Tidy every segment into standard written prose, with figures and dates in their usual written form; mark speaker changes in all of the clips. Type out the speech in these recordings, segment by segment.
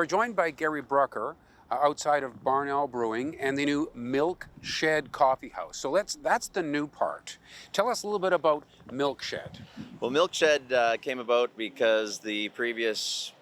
Speaker 1: We're joined by Gary Brucker outside of Owl Brewing and the new Shed Coffeehouse. So that's the new part. Tell us a little bit about Shed.
Speaker 2: Well, Shed came about because the previous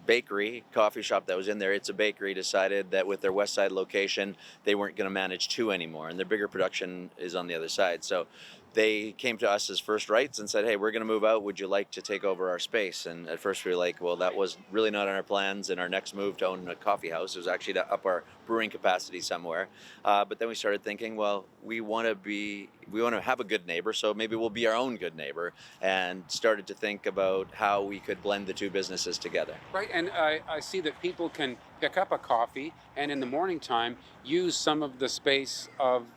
Speaker 2: bakery, coffee shop that was in there, it's a bakery, decided that with their west side location, they weren't going to manage two anymore, and their bigger production is on the other side. So they came to us as first rights and said, hey, we're going to move out. Would you like to take over our space? And at first we were like, well, that was really not on our plans. And our next move to own a coffee house was actually to up our brewing capacity somewhere. But then we started thinking, well, we want to have a good neighbor, so maybe we'll be our own good neighbor, and started to think about how we could blend the two businesses together.
Speaker 1: Right, and I see that people can pick up a coffee and in the morning time use some of the space of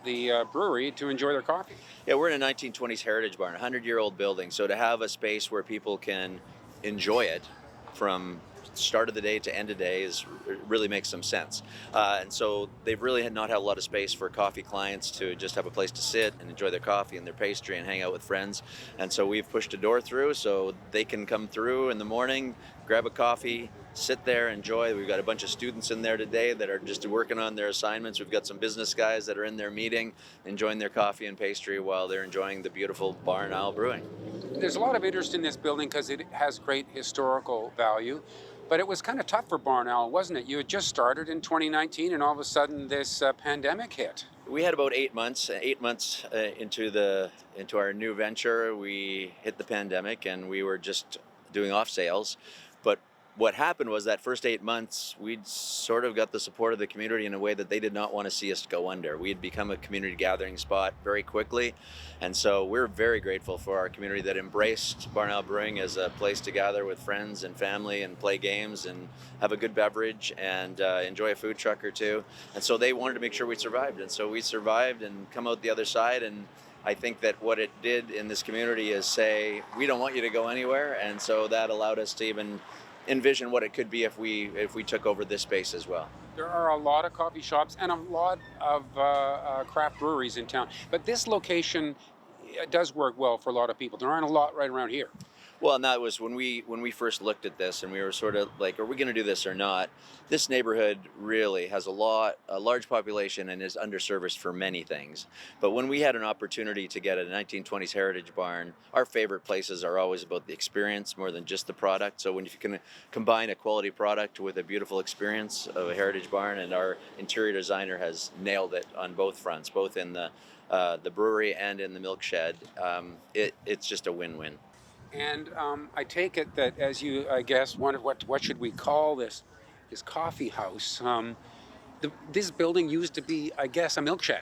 Speaker 1: the brewery to enjoy their coffee.
Speaker 2: Yeah, we're in a 1920s heritage barn, a 100-year-old building. So to have a space where people can enjoy it from start of the day to end of day really makes some sense. And so they've really not had a lot of space for coffee clients to just have a place to sit and enjoy their coffee and their pastry and hang out with friends. And so we've pushed a door through so they can come through in the morning, grab a coffee, sit there, enjoy. We've got a bunch of students in there today that are just working on their assignments. We've got some business guys that are in there meeting, enjoying their coffee and pastry while they're enjoying the beautiful barn Owl Brewing.
Speaker 1: There's a lot of interest in this building because it has great historical value. But it was kind of tough for Barn Owl, wasn't it? You had just started in 2019 and all of a sudden this pandemic hit.
Speaker 2: We had about 8 months. 8 months into our new venture, we hit the pandemic and we were just doing off sales. But what happened was that first 8 months, we'd sort of got the support of the community in a way that they did not want to see us go under. We had become a community gathering spot very quickly. And so we're very grateful for our community that embraced Barn Owl Brewing as a place to gather with friends and family and play games and have a good beverage and enjoy a food truck or two. And so they wanted to make sure we survived. And so we survived and come out the other side. And I think that what it did in this community is say, we don't want you to go anywhere. And so that allowed us to even envision what it could be if we took over this space as well.
Speaker 1: There are a lot of coffee shops and a lot of craft breweries in town, but this location does work well for a lot of people. There aren't a lot right around here.
Speaker 2: Well, and that was when we first looked at this, and we were sort of like, are we going to do this or not? This neighborhood really has a large population and is underserviced for many things. But when we had an opportunity to get a 1920s heritage barn, our favorite places are always about the experience more than just the product. So when you can combine a quality product with a beautiful experience of a heritage barn, and our interior designer has nailed it on both fronts, both in the brewery and in the Shed, it's just a win-win.
Speaker 1: And I take it that as you, I guess, wondered what should we call this coffee house? This building used to be, I guess, a milk shed.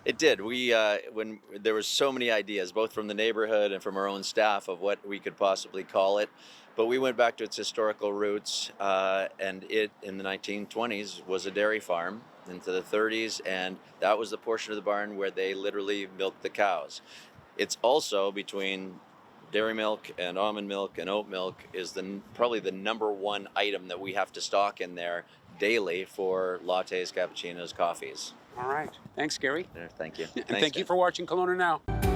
Speaker 2: It did. When there was so many ideas, both from the neighborhood and from our own staff, of what we could possibly call it. But we went back to its historical roots, and it, in the 1920s, was a dairy farm into the 30s, and that was the portion of the barn where they literally milked the cows. It's also between dairy milk and almond milk and oat milk is probably the number one item that we have to stock in there daily for lattes, cappuccinos, coffees.
Speaker 1: All right. Thanks, Gary.
Speaker 2: Thank you.
Speaker 1: And thank you for watching Kelowna Now.